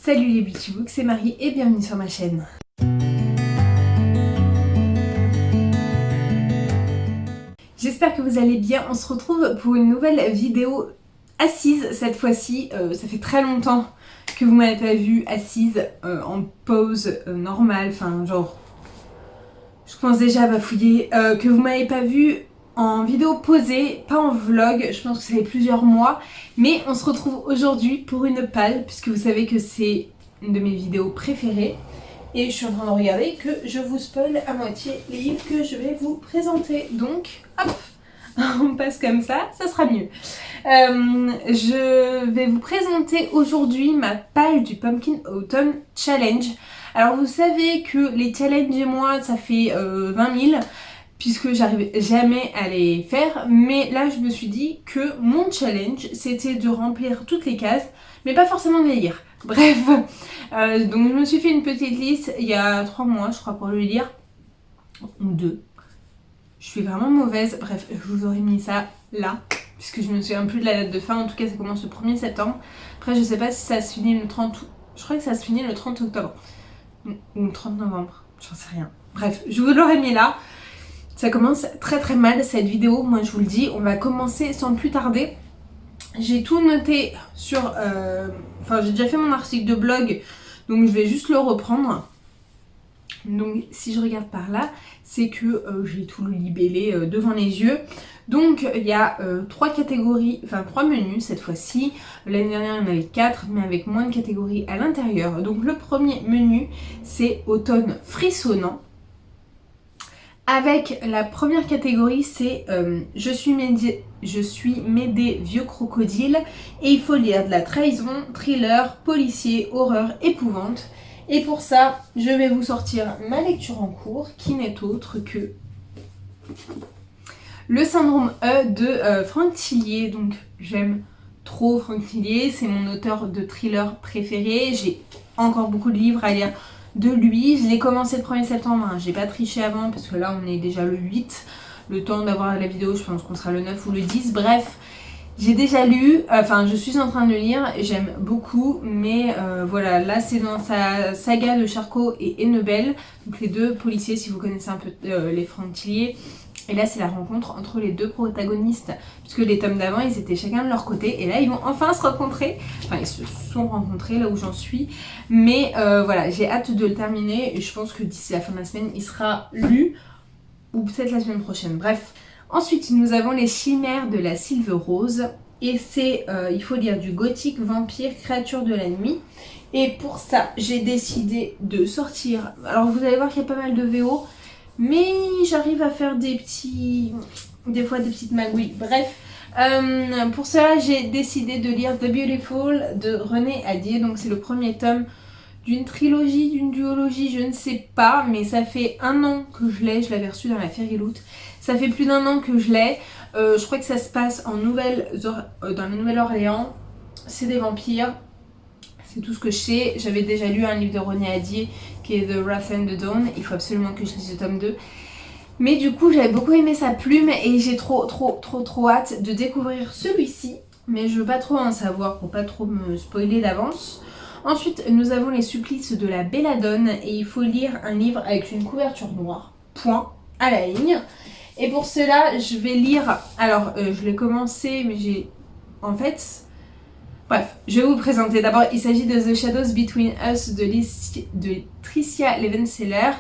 Salut les Beautybooks, c'est Marie et bienvenue sur ma chaîne. J'espère que vous allez bien, on se retrouve pour une nouvelle vidéo assise cette fois-ci. Ça fait très longtemps que vous m'avez pas vue assise en pause normale, enfin genre... Je commence déjà à bafouiller, que vous m'avez pas vue en vidéo posée, pas en vlog, je pense que ça fait plusieurs mois. Mais on se retrouve aujourd'hui pour une palle, puisque vous savez que c'est une de mes vidéos préférées. Et je suis en train de regarder que je vous spoil à moitié les livres que je vais vous présenter. Donc, hop, on passe comme ça sera mieux. Je vais vous présenter aujourd'hui ma palle du Pumpkin Autumn Challenge. Alors vous savez que les challenges et moi, ça fait 20 000, puisque j'arrive jamais à les faire. Mais là, je me suis dit que mon challenge, c'était de remplir toutes les cases, mais pas forcément de les lire. Bref, donc je me suis fait une petite liste il y a 3 mois, je crois, pour le lire. Ou 2. Je suis vraiment mauvaise. Bref, je vous aurais mis ça là, puisque je me souviens plus de la date de fin. En tout cas, ça commence le 1er septembre. Après, je sais pas si ça se finit le 30... Je crois que ça se finit le 30 octobre. Ou le 30 novembre. J'en sais rien. Bref, je vous l'aurais mis là. Ça commence très très mal cette vidéo. Moi, je vous le dis. On va commencer sans plus tarder. J'ai tout noté sur... Enfin, j'ai déjà fait mon article de blog. Donc, je vais juste le reprendre. Donc si je regarde par là, c'est que j'ai tout libellé devant les yeux. Donc il y a 3 catégories, enfin 3 menus cette fois-ci. L'année dernière il y en avait 4, mais avec moins de catégories à l'intérieur. Donc le premier menu, c'est automne frissonnant. Avec la première catégorie, c'est je suis Médée vieux crocodile. Et il faut lire de la trahison, thriller, policier, horreur, épouvante. Et pour ça, je vais vous sortir ma lecture en cours, qui n'est autre que Le syndrome E de Franck Thillier. Donc j'aime trop Franck Thillier, c'est mon auteur de thriller préféré. J'ai encore beaucoup de livres à lire de lui. Je l'ai commencé le 1er septembre, hein. J'ai pas triché avant parce que là on est déjà le 8. Le temps d'avoir la vidéo, je pense qu'on sera le 9 ou le 10, bref. J'ai déjà lu, enfin je suis en train de le lire, j'aime beaucoup, mais voilà, là c'est dans sa saga de Charcot et Hennebel, donc les deux policiers si vous connaissez un peu les Franck Thillier. Et là c'est la rencontre entre les deux protagonistes, puisque les tomes d'avant ils étaient chacun de leur côté, et là ils vont enfin se rencontrer, enfin ils se sont rencontrés là où j'en suis, mais voilà, j'ai hâte de le terminer, et je pense que d'ici la fin de la semaine il sera lu, ou peut-être la semaine prochaine, bref. Ensuite, nous avons les chimères de la Sylve Rose. Et c'est, il faut lire du gothique, vampire, créature de la nuit. Et pour ça, j'ai décidé de sortir. Alors vous allez voir qu'il y a pas mal de VO. Mais j'arrive à faire des fois des petites magouilles. Bref, pour cela, j'ai décidé de lire The Beautiful de René Adier. Donc c'est le premier tome d'une trilogie, d'une duologie, je ne sais pas, mais ça fait 1 an que je l'ai, je l'avais reçu dans la Fairyloot. Ça fait plus d'1 an que je l'ai, je crois que ça se passe en dans la Nouvelle-Orléans, c'est des vampires, c'est tout ce que je sais. J'avais déjà lu un livre de René Adier qui est The Wrath and the Dawn, il faut absolument que je lise le tome 2. Mais du coup j'avais beaucoup aimé sa plume et j'ai trop hâte de découvrir celui-ci, mais je veux pas trop en savoir pour pas trop me spoiler d'avance. Ensuite, nous avons les supplices de la Belladone et il faut lire un livre avec une couverture noire, point, à la ligne. Et pour cela, je vais lire, alors je l'ai commencé, mais j'ai, en fait, bref, je vais vous présenter. D'abord, il s'agit de The Shadows Between Us de Tricia Levenseller.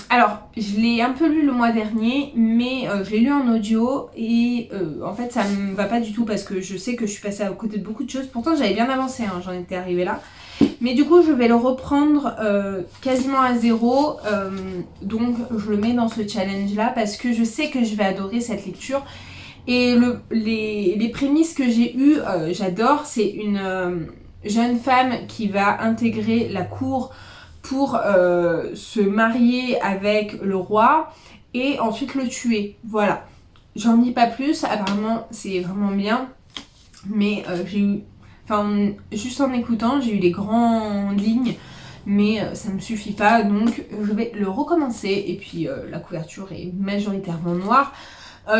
Alors, je l'ai un peu lu le mois dernier, mais je l'ai lu en audio et en fait ça me va pas du tout parce que je sais que je suis passée à côté de beaucoup de choses. Pourtant j'avais bien avancé, hein, j'en étais arrivée là. Mais du coup je vais le reprendre quasiment à zéro, donc je le mets dans ce challenge là parce que je sais que je vais adorer cette lecture. Et les prémices que j'ai eues, j'adore. C'est une jeune femme qui va intégrer la cour pour se marier avec le roi et ensuite le tuer. Voilà. J'en dis pas plus, apparemment c'est vraiment bien. Mais j'ai eu... Enfin, juste en écoutant, j'ai eu les grandes lignes. Mais ça ne me suffit pas, donc je vais le recommencer. Et puis la couverture est majoritairement noire.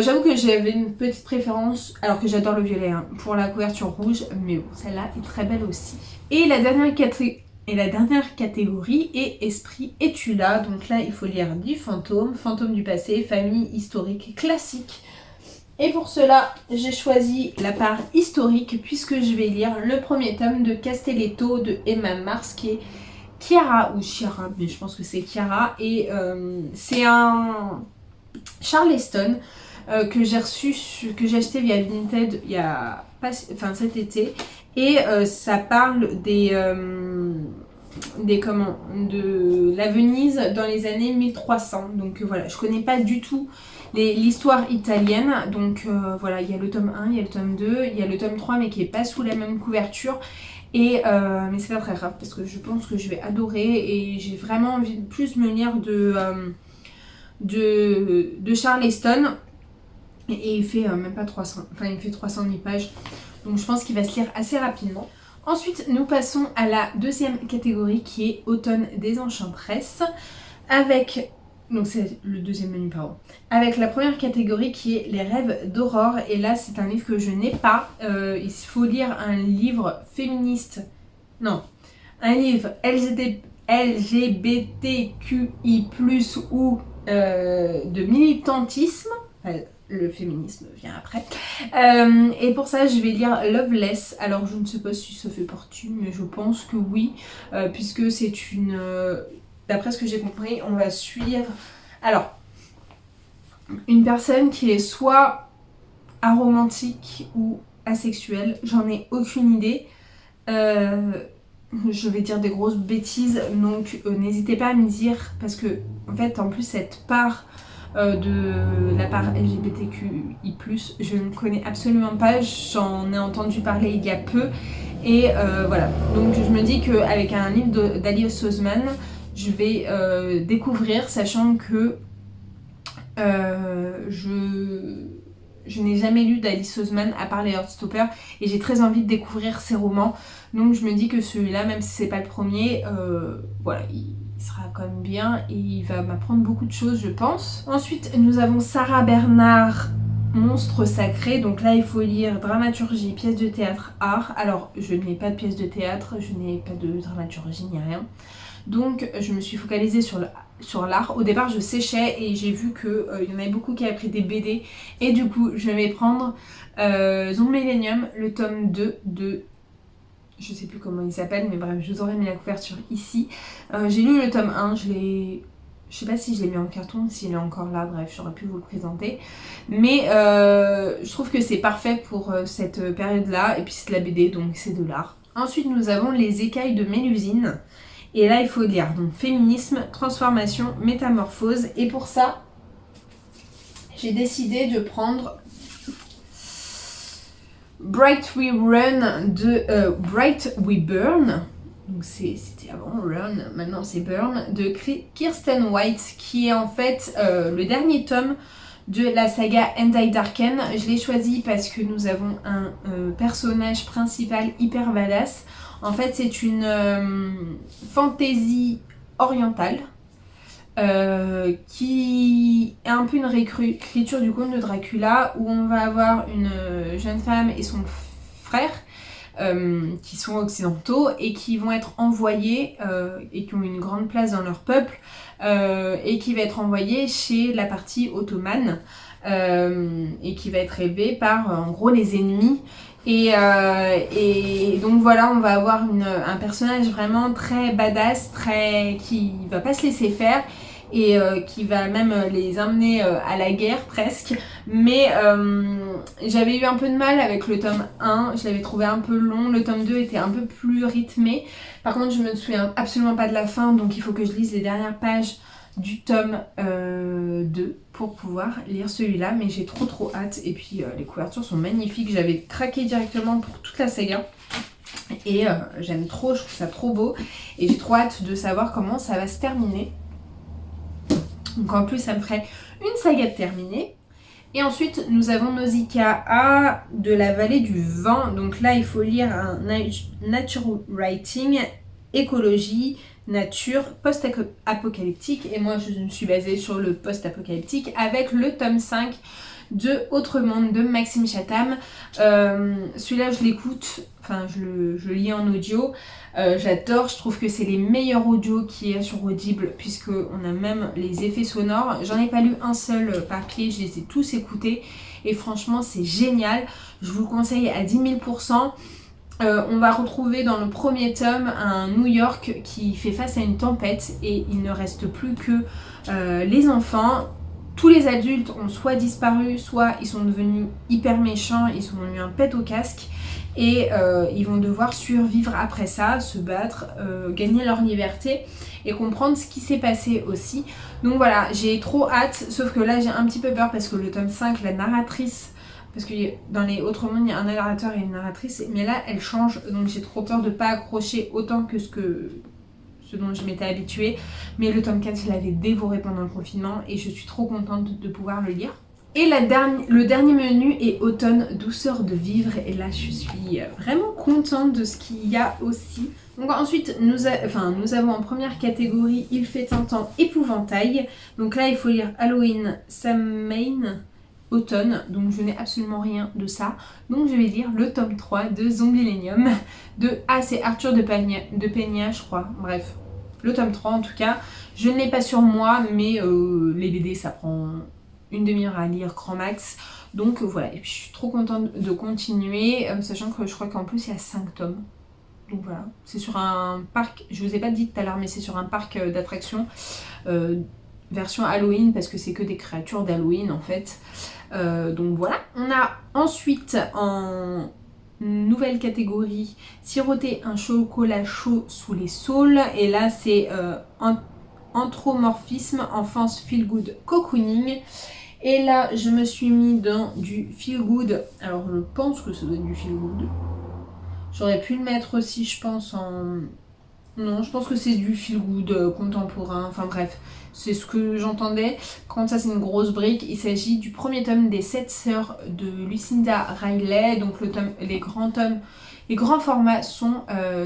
J'avoue que j'avais une petite préférence, alors que j'adore le violet, hein, pour la couverture rouge, mais bon, celle-là est très belle aussi. Et la dernière catégorie est Esprit es-tu là? Donc là, il faut lire du fantôme, fantôme du passé, famille historique classique. Et pour cela, j'ai choisi la part historique puisque je vais lire le premier tome de Castelletto de Emma Mars qui est Chiara, ou Chiara, mais je pense que c'est Chiara. Et c'est un Charleston que j'ai reçu, que j'ai acheté via Vinted il y a cet été. Et ça parle de la Venise dans les années 1300. Donc voilà, je connais pas du tout l'histoire italienne. Donc voilà, il y a le tome 1, il y a le tome 2, il y a le tome 3 mais qui est pas sous la même couverture. Et mais c'est pas très grave parce que je pense que je vais adorer et j'ai vraiment envie de plus me lire de Charleston. Et il fait même pas 300, enfin il fait 310 pages. Donc je pense qu'il va se lire assez rapidement. Ensuite, nous passons à la deuxième catégorie qui est Automne des Enchanteresses. Donc c'est le deuxième menu, pardon. Avec la première catégorie qui est Les Rêves d'Aurore. Et là, c'est un livre que je n'ai pas. Il faut lire un livre féministe. Non, un livre LGBTQI+, ou de militantisme. Enfin, le féminisme vient après. Et pour ça, je vais lire Loveless. Alors, je ne sais pas si ça fait partie, mais je pense que oui, puisque c'est une... d'après ce que j'ai compris, on va suivre... Alors, une personne qui est soit aromantique ou asexuelle, j'en ai aucune idée. Je vais dire des grosses bêtises, donc n'hésitez pas à me dire, parce que, en fait, en plus, cette part... de la part LGBTQI+, je ne connais absolument pas, j'en ai entendu parler il y a peu et voilà, donc je me dis qu'avec un livre d'Alice Oseman, je vais découvrir, sachant que je n'ai jamais lu d'Alice Oseman à part les Heartstopper et j'ai très envie de découvrir ses romans, donc je me dis que celui-là, même si c'est pas le premier, voilà, il sera quand même bien et il va m'apprendre beaucoup de choses, je pense. Ensuite, nous avons Sarah Bernard, Monstre sacré. Donc là, il faut lire dramaturgie, pièce de théâtre, art. Alors, je n'ai pas de pièce de théâtre, je n'ai pas de dramaturgie ni rien. Donc, je me suis focalisée sur l'art. Au départ, je séchais et j'ai vu qu'il y en avait beaucoup qui avaient pris des BD. Et du coup, je vais prendre Zoom Millennium, le tome 2 de... Je sais plus comment il s'appelle, mais bref, je vous aurais mis la couverture ici. J'ai lu le tome 1, je sais pas si je l'ai mis en carton, s'il est encore là, bref, j'aurais pu vous le présenter. Mais je trouve que c'est parfait pour cette période-là, et puis c'est de la BD, donc c'est de l'art. Ensuite, nous avons Les Écailles de Mélusine. Et là, il faut lire donc féminisme, transformation, métamorphose. Et pour ça, j'ai décidé de prendre... Bright We Run de Bright We Burn, donc c'était avant Run, maintenant c'est Burn, de Kirsten White, qui est en fait le dernier tome de la saga And I Darken. Je l'ai choisi parce que nous avons un personnage principal hyper badass. En fait, c'est une fantasy orientale. Qui est un peu une réécriture du conte de Dracula, où on va avoir une jeune femme et son frère qui sont occidentaux et qui vont être envoyés et qui ont une grande place dans leur peuple et qui va être envoyé chez la partie ottomane et qui va être élevé par en gros les ennemis. Et donc voilà, on va avoir un personnage vraiment très badass, qui va pas se laisser faire et qui va même les emmener à la guerre presque. Mais j'avais eu un peu de mal avec le tome 1, je l'avais trouvé un peu long, le tome 2 était un peu plus rythmé. Par contre, je me souviens absolument pas de la fin, donc il faut que je lise les dernières pages du tome 2 pour pouvoir lire celui-là, mais j'ai trop hâte. Et puis les couvertures sont magnifiques, j'avais craqué directement pour toute la saga et j'aime trop, je trouve ça trop beau et j'ai trop hâte de savoir comment ça va se terminer. Donc en plus ça me ferait une saga terminée. Et ensuite nous avons Nausicaa de la vallée du vent. Donc là il faut lire un nature writing, écologie, nature, post-apocalyptique, et moi je me suis basée sur le post-apocalyptique avec le tome 5 de Autre Monde de Maxime Chatham. Celui-là je l'écoute, enfin je le lis en audio. J'adore, je trouve que c'est les meilleurs audios qu'il y a sur Audible puisque on a même les effets sonores. J'en ai pas lu un seul papier, je les ai tous écoutés et franchement c'est génial. Je vous le conseille à 10 000%. On va retrouver dans le premier tome un New York qui fait face à une tempête et il ne reste plus que les enfants. Tous les adultes ont soit disparu, soit ils sont devenus hyper méchants, ils ont eu un pet au casque et ils vont devoir survivre après ça, se battre, gagner leur liberté et comprendre ce qui s'est passé aussi. Donc voilà, j'ai trop hâte, sauf que là j'ai un petit peu peur parce que le tome 5, la narratrice, parce que dans les Autres Mondes il y a un narrateur et une narratrice, mais là elle change, donc j'ai trop peur de pas accrocher autant que ce dont je m'étais habituée. Mais le tome 4 je l'avais dévoré pendant le confinement et je suis trop contente de pouvoir le lire. Et le dernier menu est Automne, douceur de vivre, et là je suis vraiment contente de ce qu'il y a aussi. Donc ensuite nous avons en première catégorie Il fait un temps épouvantail. Donc là il faut lire Halloween, Samhain, Automne, donc je n'ai absolument rien de ça. Donc je vais lire le tome 3 de Zombieillennium c'est Arthur de Peña je crois, bref. Le tome 3 en tout cas. Je ne l'ai pas sur moi, mais les BD ça prend une demi-heure à lire grand max. Donc voilà, et puis je suis trop contente de continuer, sachant que je crois qu'en plus il y a 5 tomes. Donc voilà, c'est sur un parc, je vous ai pas dit tout à l'heure, mais c'est sur un parc d'attractions. Version Halloween parce que c'est que des créatures d'Halloween en fait. Donc voilà. On a ensuite en nouvelle catégorie Siroter un chocolat chaud sous les saules. Et là c'est Anthropomorphisme, enfance feel good cocooning. Et là je me suis mis dans du feel good. Alors je pense que ça doit être du feel good. J'aurais pu le mettre aussi je pense en... Non, je pense que c'est du feel good contemporain, enfin bref, c'est ce que j'entendais. Quand ça c'est une grosse brique, il s'agit du premier tome des 7 sœurs de Lucinda Riley. Donc les grands formats sont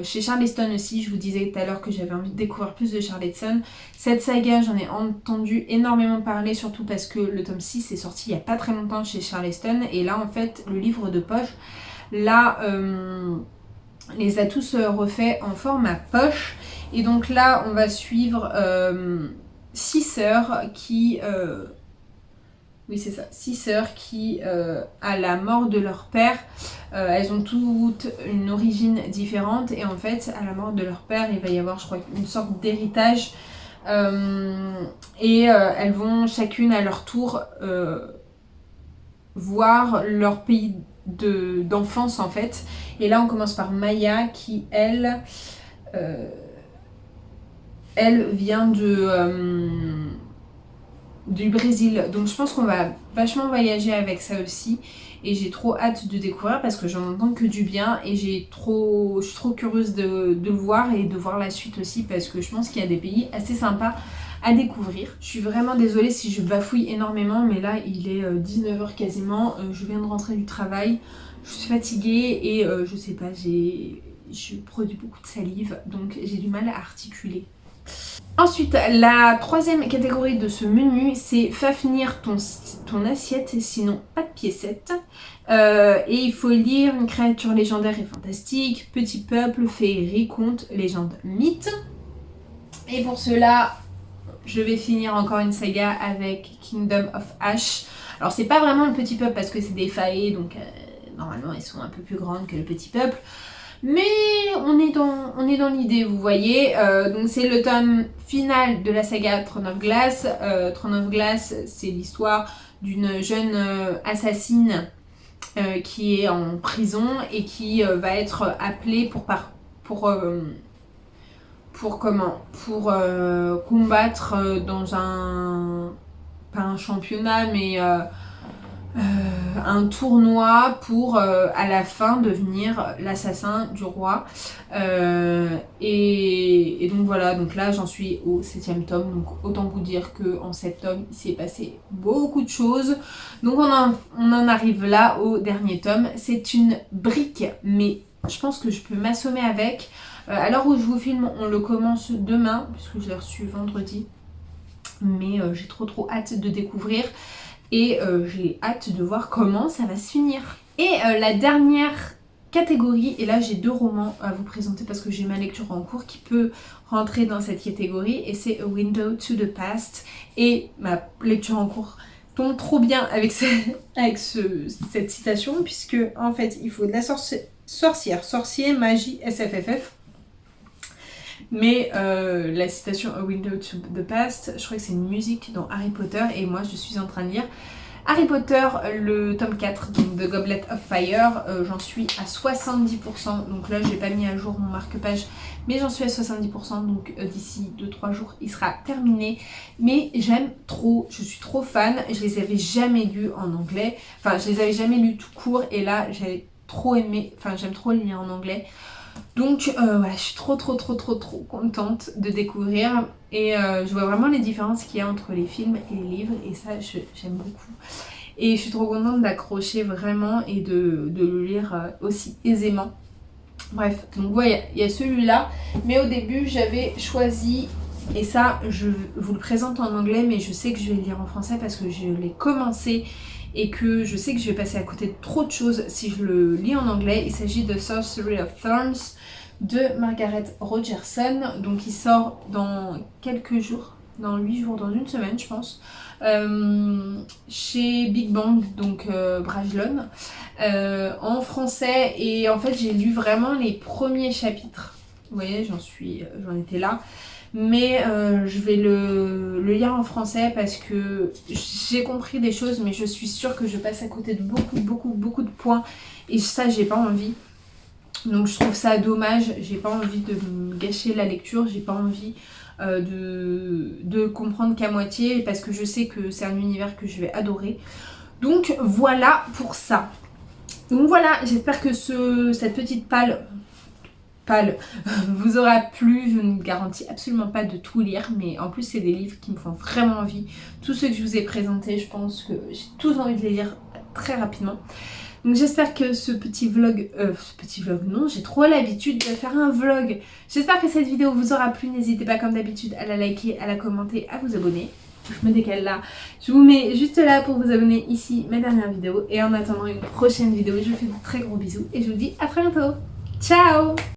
chez Charleston aussi. Je vous disais tout à l'heure que j'avais envie de découvrir plus de Charleston. Cette saga, j'en ai entendu énormément parler, surtout parce que le tome 6 est sorti il n'y a pas très longtemps chez Charleston. Et là en fait, le livre de poche, là... les a tous refaits en format poche. Et donc là on va suivre 6 sœurs qui oui c'est ça, 6 sœurs qui à la mort de leur père, elles ont toutes une origine différente et en fait à la mort de leur père il va y avoir je crois une sorte d'héritage et elles vont chacune à leur tour voir leur pays d'enfance en fait. Et là on commence par Maya qui elle vient du Brésil, donc je pense qu'on va vachement voyager avec ça aussi et j'ai trop hâte de découvrir parce que j'en entends que du bien et je suis trop curieuse de le voir et de voir la suite aussi parce que je pense qu'il y a des pays assez sympas à découvrir. Je suis vraiment désolée si je bafouille énormément mais là il est 19h quasiment, je viens de rentrer du travail, je suis fatiguée et je sais pas, je produis beaucoup de salive donc j'ai du mal à articuler. Ensuite, la troisième catégorie de ce menu, c'est Fafnir ton assiette, sinon pas de piécette. Et il faut lire une créature légendaire et fantastique, petit peuple, féerie, conte, légende, mythe. Et pour cela, je vais finir encore une saga avec Kingdom of Ash. Alors c'est pas vraiment le petit peuple parce que c'est des faées, donc normalement elles sont un peu plus grandes que le petit peuple. Mais on est dans l'idée, vous voyez. Donc c'est le tome final de la saga Throne of Glass. Throne of Glass, c'est l'histoire d'une jeune assassine qui est en prison et qui va être appelée pour combattre dans pas un championnat, mais un tournoi pour à la fin devenir l'assassin du roi. Et donc voilà, donc là j'en suis au 7e tome, donc autant vous dire qu'en 7 tomes il s'est passé beaucoup de choses. Donc on en arrive là au dernier tome. C'est une brique, mais je pense que je peux m'assommer avec. À l'heure où je vous filme, on le commence demain, puisque je l'ai reçu vendredi. Mais j'ai trop hâte de découvrir. et j'ai hâte de voir comment ça va se finir. Et la dernière catégorie, et là j'ai 2 romans à vous présenter parce que j'ai ma lecture en cours qui peut rentrer dans cette catégorie, et c'est A Window to the Past, et ma lecture en cours tombe trop bien avec, cette citation, puisque en fait il faut de la sorcier, magie, SFFF. Mais la citation A Window to the Past, je crois que c'est une musique dans Harry Potter, et moi je suis en train de lire Harry Potter, le tome 4, donc The Goblet of Fire. J'en suis à 70%, donc là j'ai pas mis à jour mon marque-page, mais j'en suis à 70%, donc d'ici 2-3 jours il sera terminé. Mais j'aime trop, je suis trop fan, je les avais jamais lus en anglais, enfin je les avais jamais lus tout court, et là j'avais trop aimé, enfin j'aime trop les lire en anglais. Donc voilà, je suis trop contente de découvrir, et je vois vraiment les différences qu'il y a entre les films et les livres, et ça j'aime beaucoup. Et je suis trop contente d'accrocher vraiment et de le lire aussi aisément. Bref, donc voilà, il y a celui-là, mais au début j'avais choisi, et ça je vous le présente en anglais, mais je sais que je vais le lire en français parce que je l'ai commencé et que je sais que je vais passer à côté de trop de choses si je le lis en anglais. Il s'agit de Sorcery of Thorns de Margaret Rogerson, donc il sort dans quelques jours, dans 8 jours, dans une semaine je pense, chez Big Bang, donc Brajlon, en français. Et en fait j'ai lu vraiment les premiers chapitres, vous voyez j'en étais là, mais je vais le lire en français parce que j'ai compris des choses, mais je suis sûre que je passe à côté de beaucoup de points, et ça j'ai pas envie. Donc je trouve ça dommage, j'ai pas envie de me gâcher la lecture, j'ai pas envie de comprendre qu'à moitié, parce que je sais que c'est un univers que je vais adorer. Donc voilà pour ça. Donc voilà, j'espère que cette petite palle vous aura plu. Je ne garantis absolument pas de tout lire, mais en plus c'est des livres qui me font vraiment envie. Tous ceux que je vous ai présentés, je pense que j'ai tous envie de les lire très rapidement. Donc j'espère que ce petit vlog non, j'ai trop l'habitude de faire un vlog. J'espère que cette vidéo vous aura plu. N'hésitez pas comme d'habitude à la liker, à la commenter, à vous abonner. Je me décale là. Je vous mets juste là pour vous abonner ici, mes dernières vidéos. Et en attendant une prochaine vidéo, je vous fais de très gros bisous et je vous dis à très bientôt. Ciao!